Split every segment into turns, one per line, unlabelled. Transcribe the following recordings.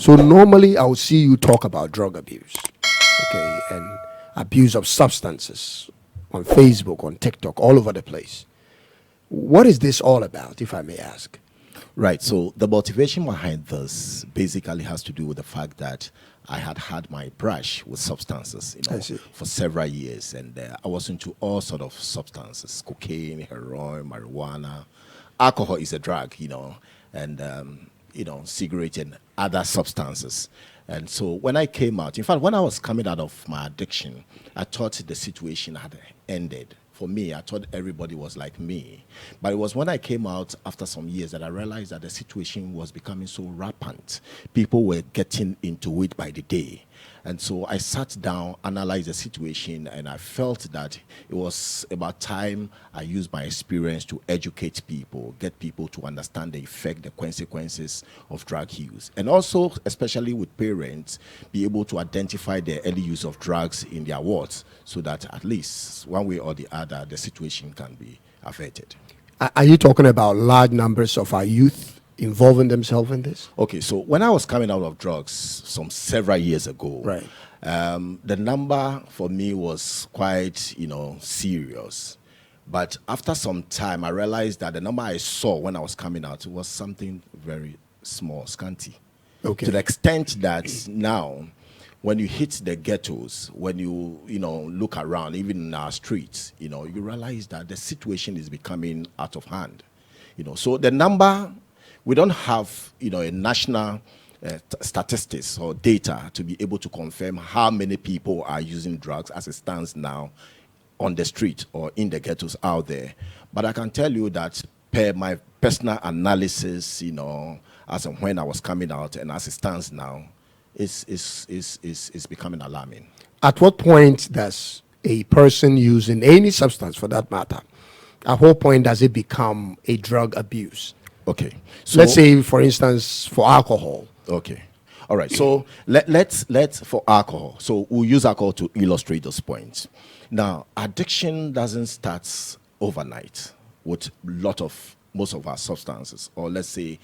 So normally I would see you talk about drug abuse, okay, and abuse of substances on Facebook, on TikTok, all over the place. What is this all about, if I may ask?
Right. So the motivation behind this basically has to do with the fact that I had my brush with substances,
I see.
for several years, and I was into all sort of substances: cocaine, heroin, marijuana, alcohol is a drug, and cigarette and other substances. And so when I came out, in fact, when I was coming out of my addiction, I thought the situation had ended. For me, I thought everybody was like me. But it was when I came out after some years that I realized that the situation was becoming so rampant. People were getting into it by the day. And so I sat down, analyzed the situation, and I felt that it was about time I used my experience to educate people, get people to understand the effect, the consequences of drug use. And also, especially with parents, be able to identify the early use of drugs in their wards so that at least one way or the other, the situation can be averted.
Are you talking about large numbers of our youth involving themselves in this?
Okay, so when I was coming out of drugs some several years ago,
Right.
the number for me was quite, serious. But after some time, I realized that the number I saw when I was coming out was something very small, scanty.
Okay.
To the extent that now, when you hit the ghettos, when you look around, even in our streets, you realize that the situation is becoming out of hand. So the number, we don't have a national statistics or data to be able to confirm how many people are using drugs as it stands now on the street or in the ghettos out there. But I can tell you that per my personal analysis, as and when I was coming out and as it stands now, it's becoming alarming.
At what point does a person using any substance, for that matter, at what point does it become a drug abuse?
Okay. So
Let's say, for instance, for alcohol.
Okay. All right. So let's for alcohol. So we'll use alcohol to illustrate those points. Now, addiction doesn't start overnight with most of our substances, or let's say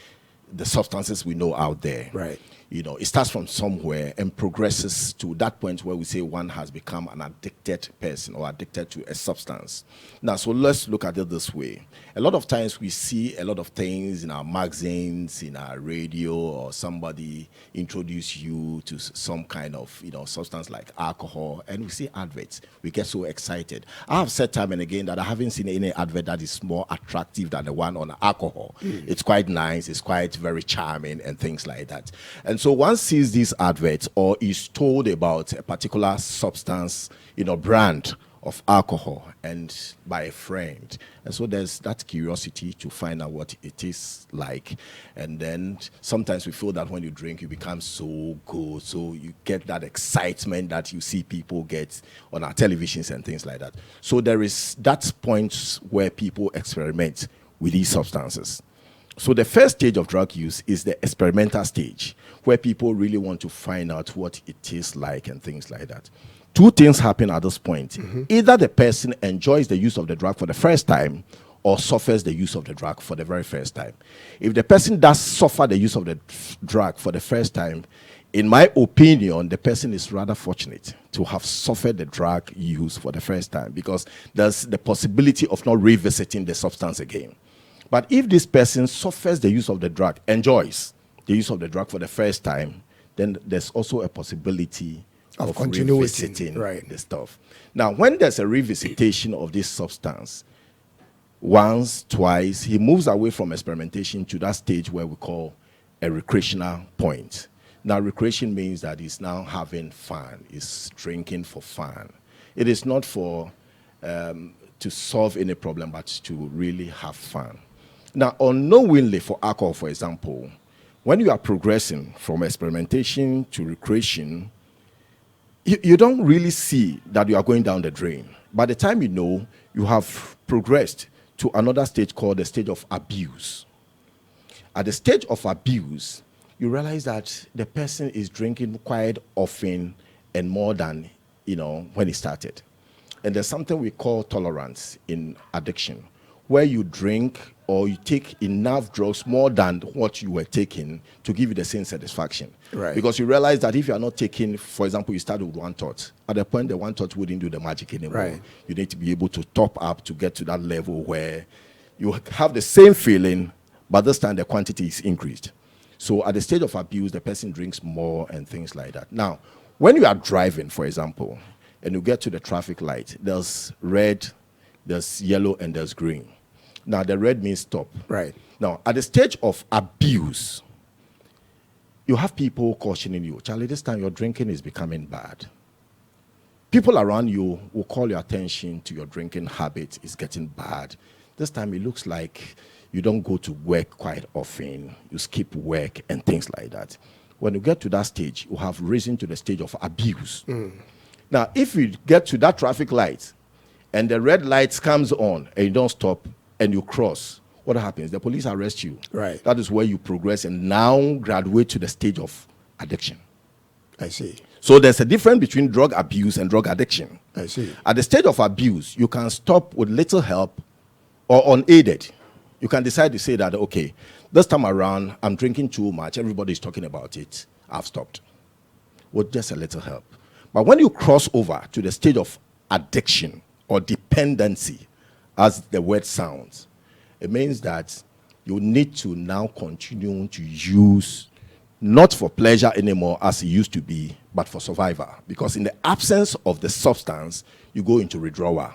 the substances we know out there.
Right.
It starts from somewhere and progresses to that point where we say one has become an addicted person or addicted to a substance. Now, so let's look at it this way. A lot of times we see a lot of things in our magazines, in our radio, or somebody introduce you to some kind of, substance like alcohol, and we see adverts. We get so excited. I have said time and again that I haven't seen any advert that is more attractive than the one on alcohol. It's quite nice. It's quite very charming and things like that. And so one sees these adverts or is told about a particular substance, brand of alcohol and by a friend. And so there's that curiosity to find out what it is like. And then sometimes we feel that when you drink, you become so good. So you get that excitement that you see people get on our televisions and things like that. So there is that point where people experiment with these substances. So the first stage of drug use is the experimental stage, where people really want to find out what it is like and things like that. Two things happen at this point. Mm-hmm. Either the person enjoys the use of the drug for the first time or suffers the use of the drug for the very first time. If the person does suffer the use of the drug for the first time, in my opinion, the person is rather fortunate to have suffered the drug use for the first time, because there's the possibility of not revisiting the substance again. But if this person suffers the use of the drug, enjoys the use of the drug for the first time, then there's also a possibility of revisiting the stuff. Now, when there's a revisitation of this substance, once, twice, he moves away from experimentation to that stage where we call a recreational point. Now, recreation means that he's now having fun. He's drinking for fun. It is not for to solve any problem, but to really have fun. Now, unknowingly for alcohol, for example, when you are progressing from experimentation to recreation, you don't really see that you are going down the drain. By the time you have progressed to another stage called the stage of abuse. At the stage of abuse, you realize that the person is drinking quite often and more than, when he started. And there's something we call tolerance in addiction, where you drink or you take enough drugs more than what you were taking to give you the same satisfaction.
Right.
Because you realize that if you are not taking, for example, you start with one thought. At the point, the one thought wouldn't do the magic anymore.
Right.
You need to be able to top up to get to that level where you have the same feeling, but this time the quantity is increased. So at the stage of abuse, the person drinks more and things like that. Now, when you are driving, for example, and you get to the traffic light, there's red, there's yellow, and there's green. Now, the red means stop.
Right.
Now, at the stage of abuse, you have people cautioning you, Charlie, this time your drinking is becoming bad. People around you will call your attention to your drinking habit. It's getting bad. This time it looks like you don't go to work quite often. You skip work and things like that. When you get to that stage, you have risen to the stage of abuse. Now, if you get to that traffic light and the red light comes on and you don't stop and you cross, what happens? The police arrest you.
Right.
That is where you progress and now graduate to the stage of addiction.
I see.
So there's a difference between drug abuse and drug addiction.
I see.
At the stage of abuse, you can stop with little help or unaided. You can decide to say that, okay, this time around, I'm drinking too much. Everybody's talking about it. I've stopped. With just a little help. But when you cross over to the stage of addiction or dependency, as the word sounds, it means that you need to now continue to use not for pleasure anymore as it used to be, but for survival. Because in the absence of the substance, you go into withdrawal.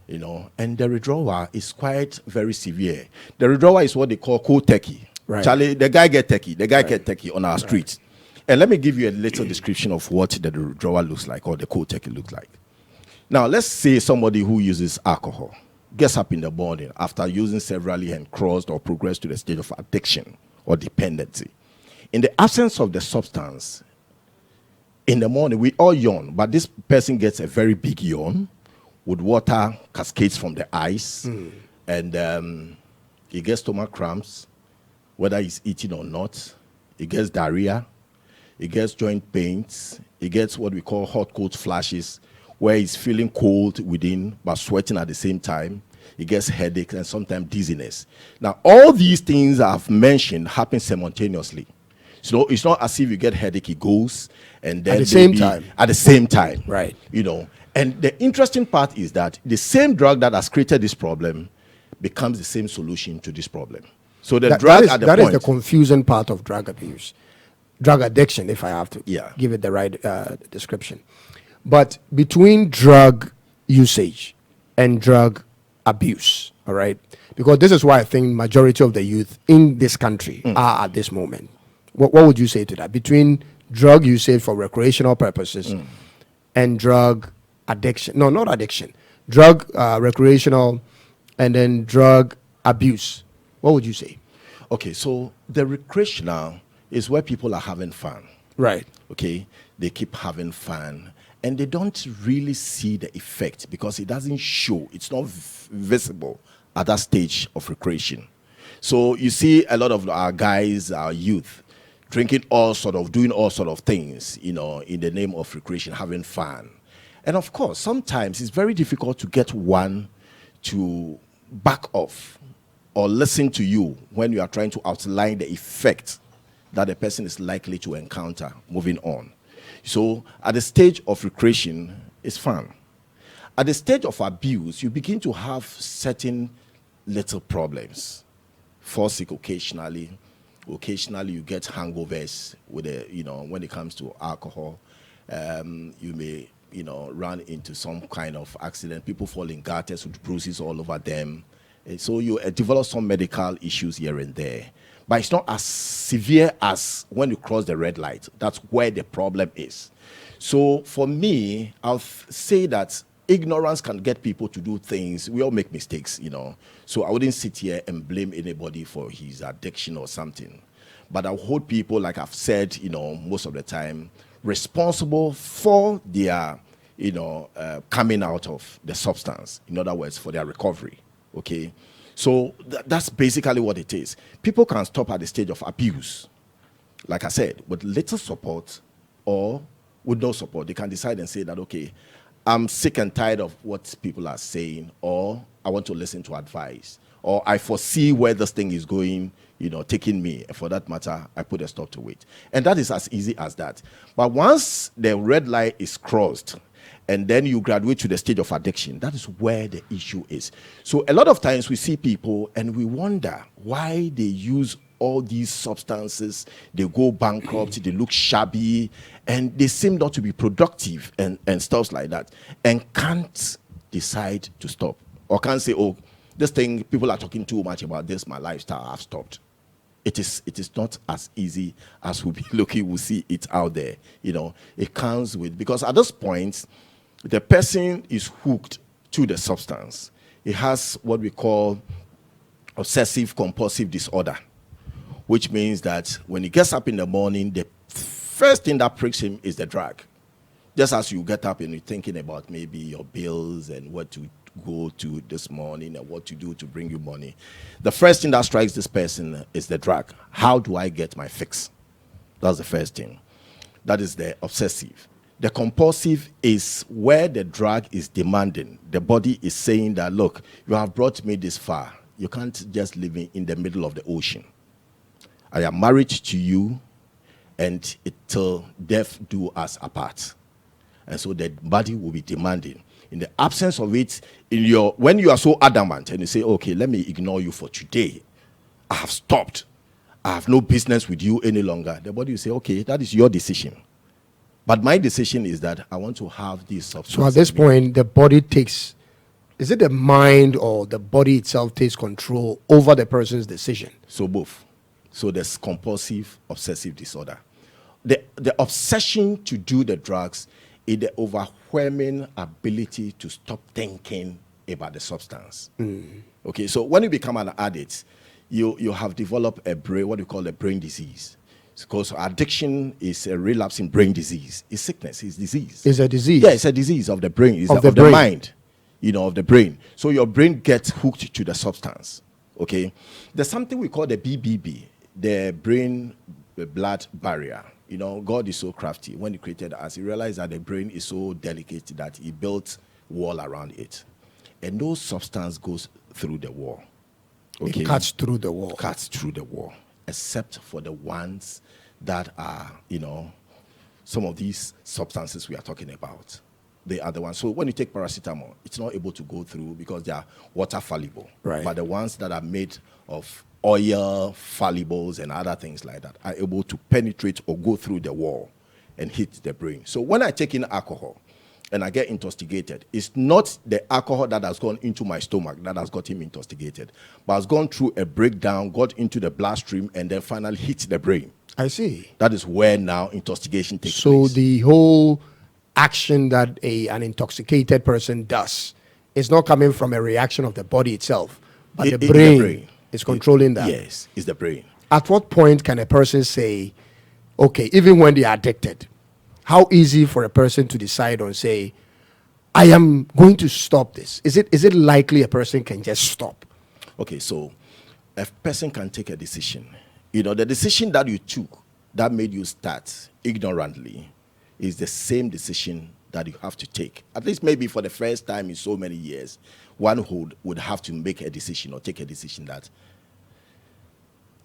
You know, and the withdrawal is quite very severe. The withdrawal is what they call cold turkey.
Right.
Charlie, the guy get turkey. The guy get turkey on our streets. And let me give you a little description of what the withdrawal looks like or the cold turkey looks like. Now, let's say somebody who uses alcohol gets up in the morning after using severally and crossed or progressed to the stage of addiction or dependency. In the absence of the substance, in the morning, we all yawn, but this person gets a very big yawn with water cascades from the eyes, and he gets stomach cramps, whether he's eating or not. He gets diarrhea. He gets joint pains. He gets what we call hot cold flashes, where he's feeling cold within but sweating at the same time. He gets headaches and sometimes dizziness. Now, all these things I've mentioned happen simultaneously. So it's not as if you get headache, it goes, and then
At the same time.
At the same time,
Right.
You know. And the interesting part is that the same drug that has created this problem becomes the same solution to this problem. So the drug at the
that
point.
is the confusing part of drug abuse, drug addiction, if I have to
Yeah.
give it the right description. But between drug usage and drug abuse, all right, because this is why I think majority of the youth in this country are at this moment. What would you say to that? Between drug usage for recreational purposes and drug addiction, no, not addiction, drug recreational, and then drug abuse, what would you say?
Okay, so the recreational is where people are having fun.
Right.
Okay, they keep having fun and they don't really see the effect because it doesn't show, it's not visible at that stage of recreation. So you see a lot of our guys, our youth, drinking doing all sort of things, you know, in the name of recreation, having fun. And of course, sometimes it's very difficult to get one to back off or listen to you when you are trying to outline the effect that a person is likely to encounter moving on. So at the stage of recreation, it's fun. At the stage of abuse, you begin to have certain little problems. Fall sick occasionally. Occasionally you get hangovers with when it comes to alcohol. You may run into some kind of accident. People fall in gutters with bruises all over them. And so you develop some medical issues here and there. But it's not as severe as when you cross the red light. That's where the problem is. So for me, I'll say that ignorance can get people to do things. We all make mistakes, So I wouldn't sit here and blame anybody for his addiction or something. But I'll hold people, like I've said, most of the time, responsible for their, coming out of the substance. In other words, for their recovery. Okay? So that's basically what it is. People can stop at the stage of abuse. Like I said, with little support or with no support, they can decide and say that, okay, I'm sick and tired of what people are saying, or I want to listen to advice, or I foresee where this thing is going, taking me. For that matter, I put a stop to it. And that is as easy as that. But once the red line is crossed, and then you graduate to the stage of addiction, that is where the issue is. So a lot of times we see people and we wonder why they use all these substances, they go bankrupt, they look shabby, and they seem not to be productive and stuff like that, and can't decide to stop, or can't say, oh, this thing, people are talking too much about this, my lifestyle, I've stopped. It is not as easy as we'll be looking, we'll see it out there. It comes with, because at this point, the person is hooked to the substance. It has what we call obsessive compulsive disorder, which means that when he gets up in the morning, the first thing that pricks him is the drug. Just as you get up and you're thinking about maybe your bills and what to go to this morning and what to do to bring you money, the first thing that strikes this person is the drug. How do I get my fix? That's the first thing. That is the obsessive. The compulsive is where the drug is demanding. The body is saying that, look, you have brought me this far. You can't just live in the middle of the ocean. I am married to you, and till death do us apart. And so the body will be demanding. In the absence of it, when you are so adamant and you say, okay, let me ignore you for today, I have stopped, I have no business with you any longer, the body will say, okay, that is your decision. But my decision is that I want to have these substances.
So at this point, the body takes, is it the mind or the body itself takes control over the person's decision?
So both. So there's compulsive obsessive disorder. The obsession to do the drugs is the overwhelming ability to stop thinking about the substance. Okay, so when you become an addict, you have developed what we call a brain disease. Because addiction is a relapse in brain disease. It's sickness, it's disease.
It's a disease?
Yeah, it's a disease of the brain. It's of the mind, of the brain. So your brain gets hooked to the substance, okay? There's something we call the BBB, the brain-blood barrier. God is so crafty. When he created us, he realized that the brain is so delicate that he built a wall around it. And no substance goes through the wall.
Okay? It cuts through the wall.
Cuts through the wall. Except for the ones that are, some of these substances we are talking about. They are the ones. So when you take paracetamol, it's not able to go through because they are water fallible.
Right.
But the ones that are made of oil fallibles and other things like that are able to penetrate or go through the wall and hit the brain. So when I take in alcohol and I get intoxicated, it's not the alcohol that has gone into my stomach that has got him intoxicated, but has gone through a breakdown, got into the bloodstream, and then finally hit the brain.
I see.
That is where now intoxication takes place.
So the whole action that an intoxicated person does is not coming from a reaction of the body itself, but the brain is controlling that.
Yes, it's the brain.
At what point can a person say, okay, even when they are addicted, how easy for a person to decide on, say, I am going to stop this? Is it likely a person can just stop?
Okay, so a person can take a decision. The decision that you took that made you start ignorantly is the same decision that you have to take. At least maybe for the first time in so many years, one would have to make a decision or take a decision that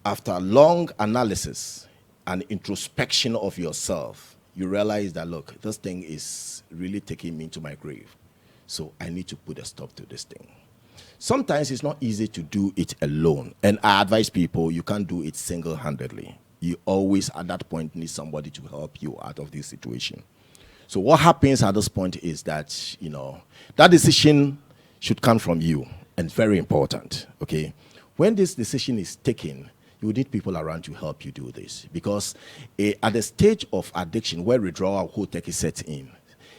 after long analysis and introspection of yourself, you realize that, look, this thing is really taking me to my grave. So I need to put a stop to this thing. Sometimes it's not easy to do it alone. And I advise people, you can't do it single-handedly. You always, at that point, need somebody to help you out of this situation. So what happens at this point is that, that decision should come from you. And very important, okay? When this decision is taken, you need people around to help you do this. Because at the stage of addiction, where withdrawal whole tech is set in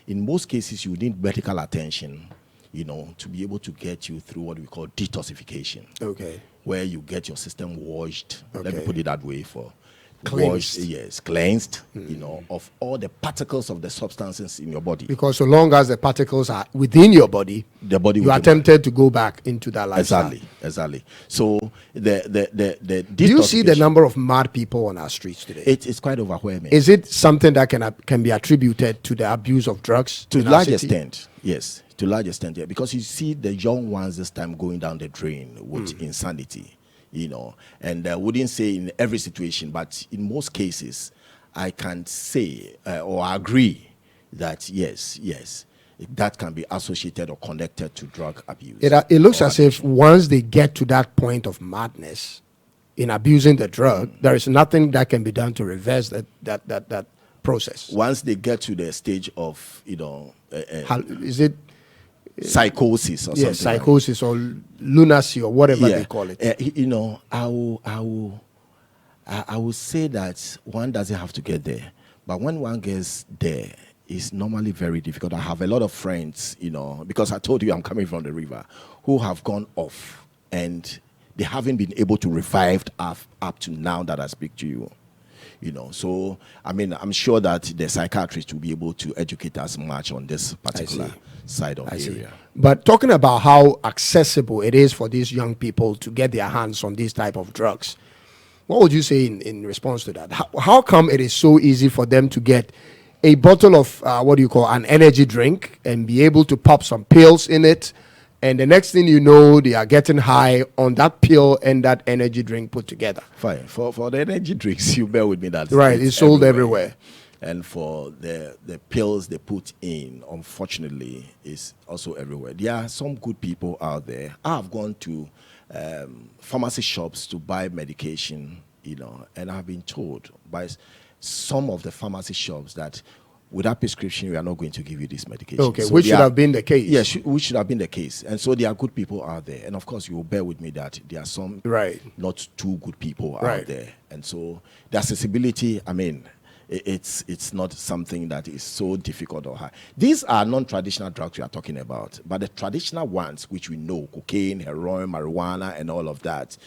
most cases, you need medical attention, to be able to get you through what we call detoxification.
Okay.
Where you get your system washed,
okay.
let me put it that way, for
Cleansed.
yes, cleansed, of all the particles of the substances in your body.
Because so long as the particles are within your body,
The body
you
will
are
be
tempted to go back into that lifestyle.
exactly. So the
Do you see the
detoxification,
number of mad people on our streets today?
it's quite overwhelming.
Is it something that can be attributed to the abuse of drugs?
To
in our
large
city?
extent, yes. To large extent, yeah. Because you see the young ones this time going down the drain with insanity, And I wouldn't say in every situation, but in most cases, I can say or agree that yes, that can be associated or connected to drug abuse.
It looks
or
as if once they get to that point of madness in abusing the drug, there is nothing that can be done to reverse that process.
once they get to the stage of
Is it
psychosis or something,
psychosis or lunacy or whatever they call it?
I will say that one doesn't have to get there, but when one gets there, it's normally very difficult. I have a lot of friends, because I told you I'm coming from the river, who have gone off and they haven't been able to revive up to now that I speak to you. So I mean, I'm sure that the psychiatrist will be able to educate us much on this particular side of the area.
But talking about how accessible it is for these young people to get their hands on these type of drugs, what would you say in response to that? How come it is so easy for them to get a bottle of an energy drink and be able to pop some pills in it, and the next thing you know, they are getting high on that pill and that energy drink put together?
Fine. For the energy drinks, you bear with me that
It's sold everywhere.
And for the pills they put in, unfortunately, is also everywhere. There are some good people out there. I have gone to pharmacy shops to buy medication, and I've been told by some of the pharmacy shops that without prescription, we are not going to give you this medication.
Okay, so which should have been the case.
Yes, which should have been the case. And so there are good people out there. And of course, you will bear with me that there are some not too good people out there. And so the accessibility, I mean, it's not something that is so difficult or hard. These are non-traditional drugs we are talking about, but the traditional ones, which we know, cocaine, heroin, marijuana, and all of that,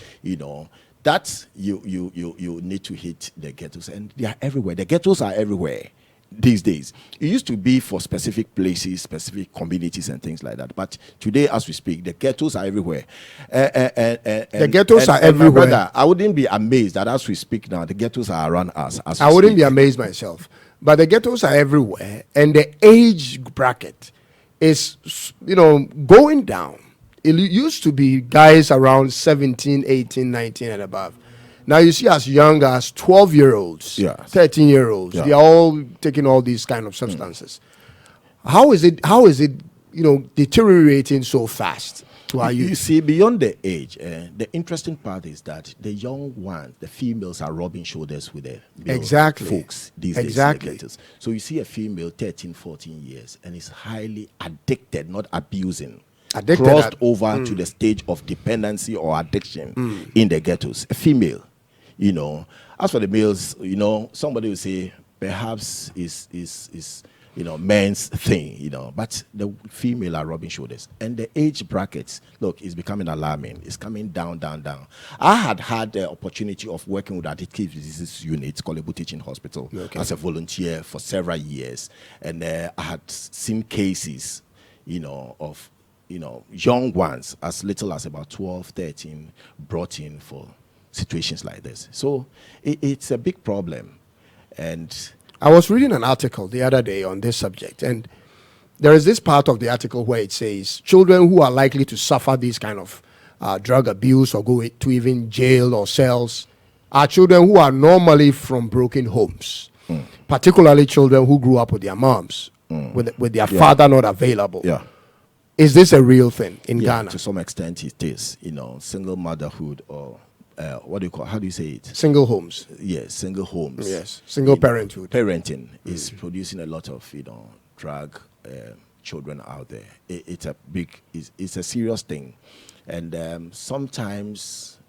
that you need to hit the ghettos, and they are everywhere. The ghettos are everywhere these days. It used to be for specific places, specific communities, and things like that. But today, as we speak, the ghettos are everywhere.
The ghettos are everywhere.
Brother, I wouldn't be amazed that as we speak now, the ghettos are around us.
I wouldn't be amazed myself. But the ghettos are everywhere, and the age bracket is, going down. It used to be guys around 17, 18, 19 and above. Now you see as young as 12-year-olds, 13-year-olds, they are all taking all these kind of substances. How is it, deteriorating so fast to our youth?
You see, beyond the age, the interesting part is that the young ones, the females, are rubbing shoulders with the male folks these days. So you see a female, 13, 14 years, and is highly addicted, not abusing. Crossed over to the stage of dependency or addiction in the ghettos. A female, As for the males, somebody will say perhaps is men's thing, but the female are rubbing shoulders. And the age brackets, look, is becoming alarming. It's coming down. I had the opportunity of working with addictive diseases unit, Kolebu Teaching Hospital, as a volunteer for several years. And I had seen cases, of young ones as little as about 12, 13 brought in for situations like this. So it's a big problem. And
I was reading an article the other day on this subject, and there is this part of the article where it says children who are likely to suffer this kind of drug abuse or go to even jail or cells are children who are normally from broken homes, particularly children who grew up with their moms, with their father not available. Is this a real thing in Ghana?
To some extent it is, single motherhood or how do you say it?
Single homes.
Yes, single homes.
Yes, single parenthood.
Parenting is producing a lot of, drug children out there. It's a serious thing. And sometimes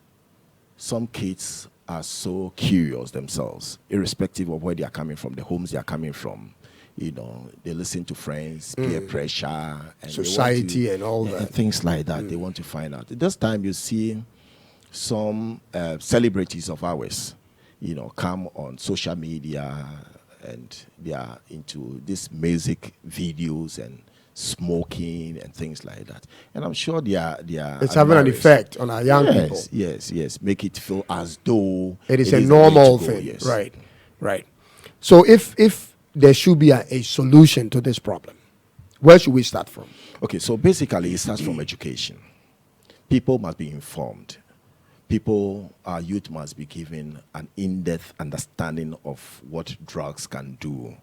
some kids are so curious themselves, irrespective of where they are coming from, the homes they are coming from. They listen to friends, peer pressure, and
society and all that.
And things like that. They want to find out. This time you see some celebrities of ours, come on social media and they are into these music videos and smoking and things like that. And I'm sure they are
It's having an
admirers.
effect on our young people.
Yes. Make it feel as though
It is a
the way
normal
to go,
thing.
yes.
Right. So if there should be a solution to this problem, where should we start from?
Okay, so basically it starts from education. People must be informed. Our youth must be given an in-depth understanding of what drugs can do,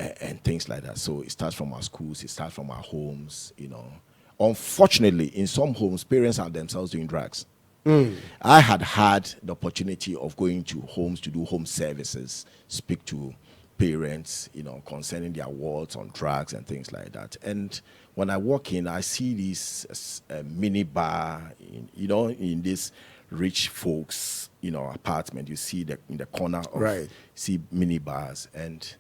and things like that. So it starts from our schools, it starts from our homes, Unfortunately, in some homes, parents are themselves doing drugs. I had the opportunity of going to homes to do home services, speak to parents, concerning their wards on drugs and things like that. And when I walk in, I see this mini bar, in this rich folks, apartment. You see in the corner of see mini bars, and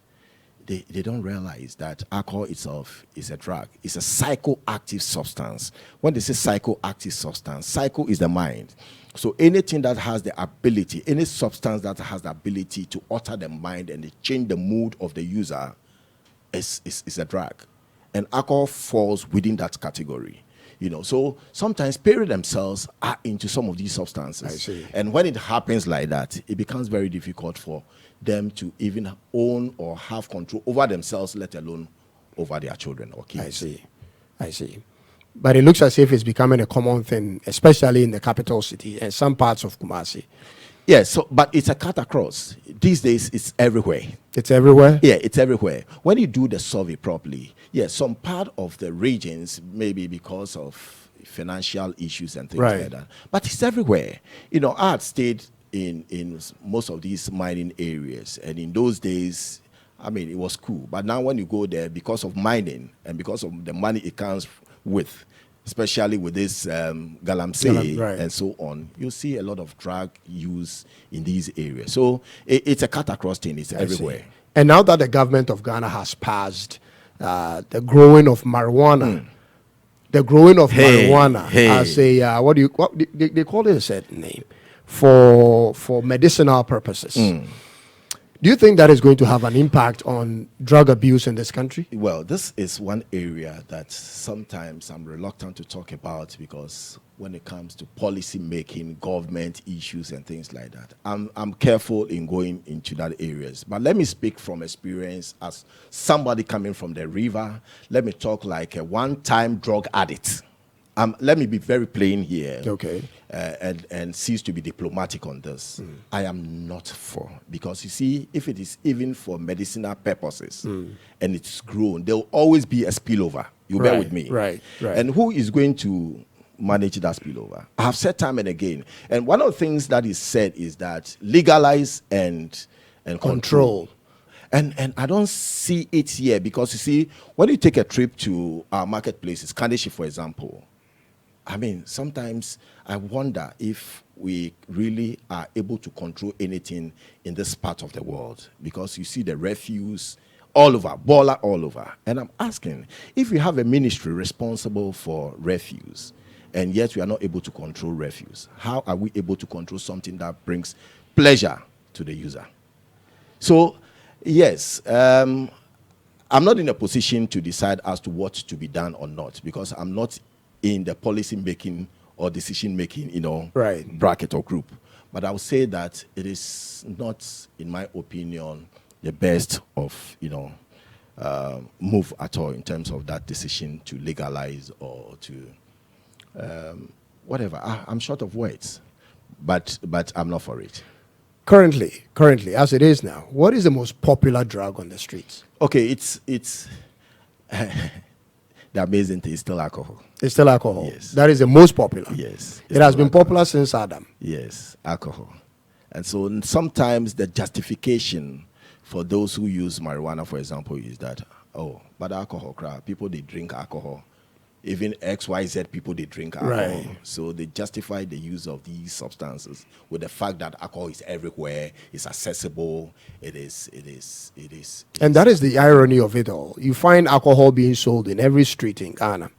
they don't realize that alcohol itself is a drug. It's a psychoactive substance. When they say psychoactive substance, psycho is the mind. So anything that has the ability, any substance that has the ability to alter the mind and change the mood of the user is a drug. And alcohol falls within that category. So sometimes parents themselves are into some of these substances.
I see.
And when it happens like that, it becomes very difficult for them to even own or have control over themselves, let alone over their children or kids.
I see. But it looks as if it's becoming a common thing, especially in the capital city and some parts of Kumasi.
Yes, but it's a cut across. These days, it's everywhere.
It's everywhere?
Yeah, it's everywhere. When you do the survey properly, some part of the regions, maybe because of financial issues and things like that, but it's everywhere. I had stayed in most of these mining areas, and in those days, it was cool. But now when you go there, because of mining and because of the money it comes with, especially with this galamsey and so on, you see a lot of drug use in these areas. So it's a cut across thing. It's everywhere.
And now that the government of Ghana has passed the growing of marijuana, as a what they call it a certain name for medicinal purposes. Do you think that is going to have an impact on drug abuse in this country?
Well, this is one area that sometimes I'm reluctant to talk about, because when it comes to policy making, government issues and things like that, I'm careful in going into that areas. But let me speak from experience as somebody coming from the river. Let me talk like a one-time drug addict. Let me be very plain here.
Okay.
And cease to be diplomatic on this. I am not for, because you see, if it is even for medicinal purposes and it's grown, there will always be a spillover. You bear with me.
Right.
And who is going to manage that spillover? I have said time and again. And one of the things that is said is that legalize and control. And I don't see it here, because you see, when you take a trip to our marketplaces, Kandishi, for example, sometimes I wonder if we really are able to control anything in this part of the world, because you see the refuse all over, Bola all over. And I'm asking, if we have a ministry responsible for refuse, and yet we are not able to control refuse, how are we able to control something that brings pleasure to the user? So, yes, I'm not in a position to decide as to what to be done or not, because I'm not in the policy making or decision making, bracket or group. But I would say that it is not, in my opinion, the best of, move at all in terms of that decision to legalize or to whatever. I'm short of words, but I'm not for it.
Currently, as it is now, what is the most popular drug on the streets?
Okay, it's the amazing thing is still alcohol.
It's still alcohol.
Yes.
That is the most popular.
Yes.
It has been popular since Adam.
Yes, alcohol. And so sometimes the justification for those who use marijuana, for example, is that, but alcohol, people, they drink alcohol. Even XYZ people, they drink alcohol. So they justify the use of these substances with the fact that alcohol is everywhere, it's accessible, it is.
And that is the irony of it all. You find alcohol being sold in every street in Ghana.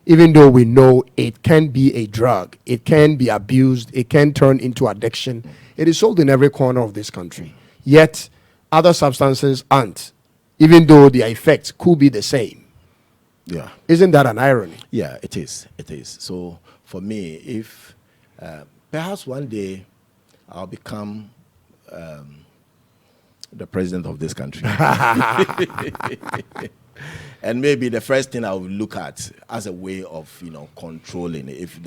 even though we know it can be a drug, it can be abused, it can turn into addiction. It is sold in every corner of this country. Yet, other substances aren't, even though their effects could be the same.
Yeah.
Isn't that an irony?
Yeah, it is. It is. So for me, if perhaps one day I'll become the president of this country, and maybe the first thing I will look at as a way of controlling it, if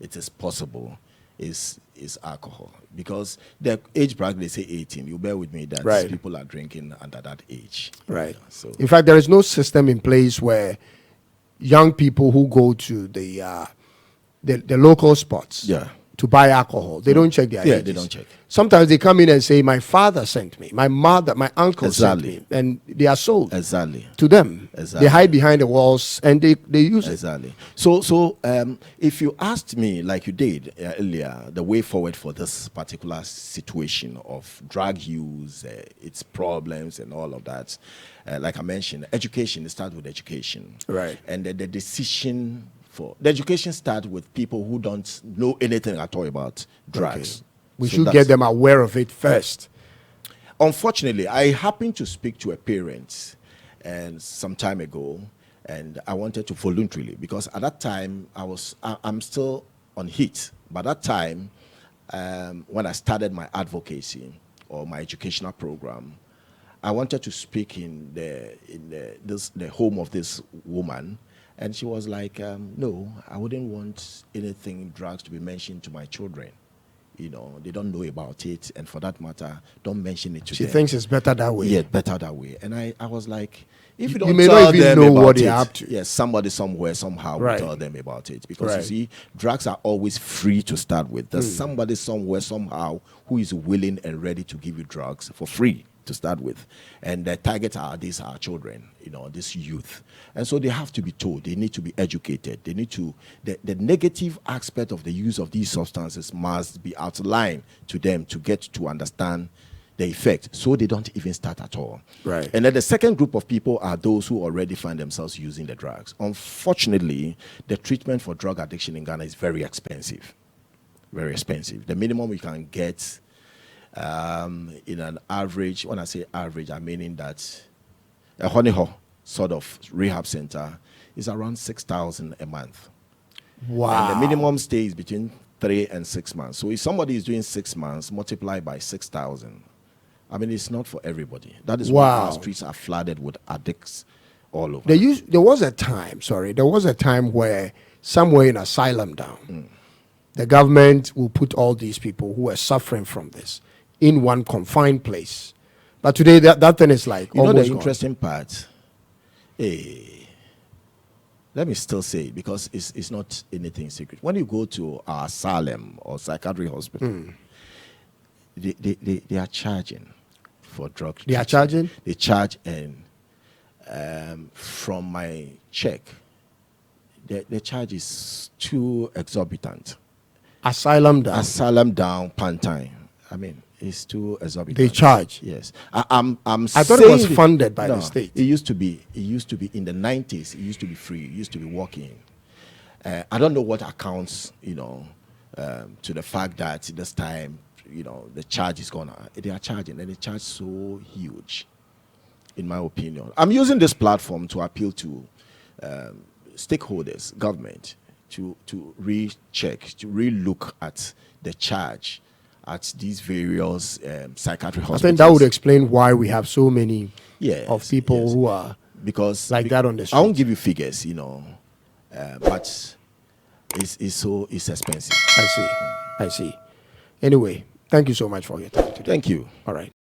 it is possible, is alcohol, because the age bracket, they say 18. You bear with me that
Right.
people are drinking under that age.
Right.
So
In fact, there is no system in place where young people who go to the local spots
yeah.
to buy alcohol, they don't check their
Yeah,
ages.
they don't check.
Sometimes they come in and say, "My father sent me, my mother, my uncle
Exactly.
sent me," and they are sold
Exactly.
to them.
Exactly.
They hide behind the walls and they use it.
Exactly. So if you asked me, like you did earlier, the way forward for this particular situation of drug use, its problems, and all of that, like I mentioned, education. It starts with education,
Right.
And the decision for the education starts with people who don't know anything at all about drugs.
Okay. We
So
should
that's-
get them aware of it first.
Unfortunately, I happened to speak to a parent and some time ago, and I wanted to voluntarily, because at that time I'm still on heat. By that time, when I started my advocacy or my educational program, I wanted to speak in the home of this woman, and she was like, "No, I wouldn't want anything drugs to be mentioned to my children. They don't know about it, and for that matter, don't mention it to
She
them."
thinks it's better that way.
Yeah, better that way. And I was like, if you
You
don't
may
tell
not even
them
know
about
what they're
it,
up to.
yes, somebody somewhere somehow
Right.
will tell them about it, because
Right.
you see, drugs are always free to start with. There's somebody somewhere somehow who is willing and ready to give you drugs for free to start with, and the target are these are children, this youth, and so they have to be told. They need to be educated. They need to the negative aspect of the use of these substances must be outlined to them to get to understand the effect, so they don't even start at all.
Right.
And then the second group of people are those who already find themselves using the drugs. Unfortunately, the treatment for drug addiction in Ghana is very expensive. Very expensive. The minimum you can get in an average, when I say average, I'm meaning that a honeyhole sort of rehab center is around 6,000 a month.
Wow.
And the minimum stay is between 3 and 6 months. So if somebody is doing 6 months, multiply by 6,000. I mean, it's not for everybody. That is why
Wow.
our streets are flooded with addicts all over.
There was a time where somewhere in Asylum Down, the government will put all these people who are suffering from this in one confined place. But today, that thing is like
You know
almost
the
gone.
interesting part? Let me still say it, because it's not anything secret. When you go to our asylum or psychiatric hospital, they are charging for drug.
They are charging?
They charge, and from my check, the charge is too exorbitant.
Asylum Down.
Asylum down, Pantine. I mean, it's too exorbitant.
They charge.
Yes, I'm
I thought it was
saying
funded by the
no,
state.
It used to be in the 90s. It used to be free. It used to be walking. I don't know what accounts, to the fact that this time, the charge is gonna. They are charging, and the charge so huge. In my opinion, I'm using this platform to appeal to stakeholders, government, to recheck, to relook at the charge at these various psychiatric
I
hospitals.
think that would explain why we have so many
Yes,
of people
yes.
who are
because
like that on the
I won't
street.
give you figures, but it's expensive.
I see. Anyway, thank you so much for your time today.
Thank you.
All right.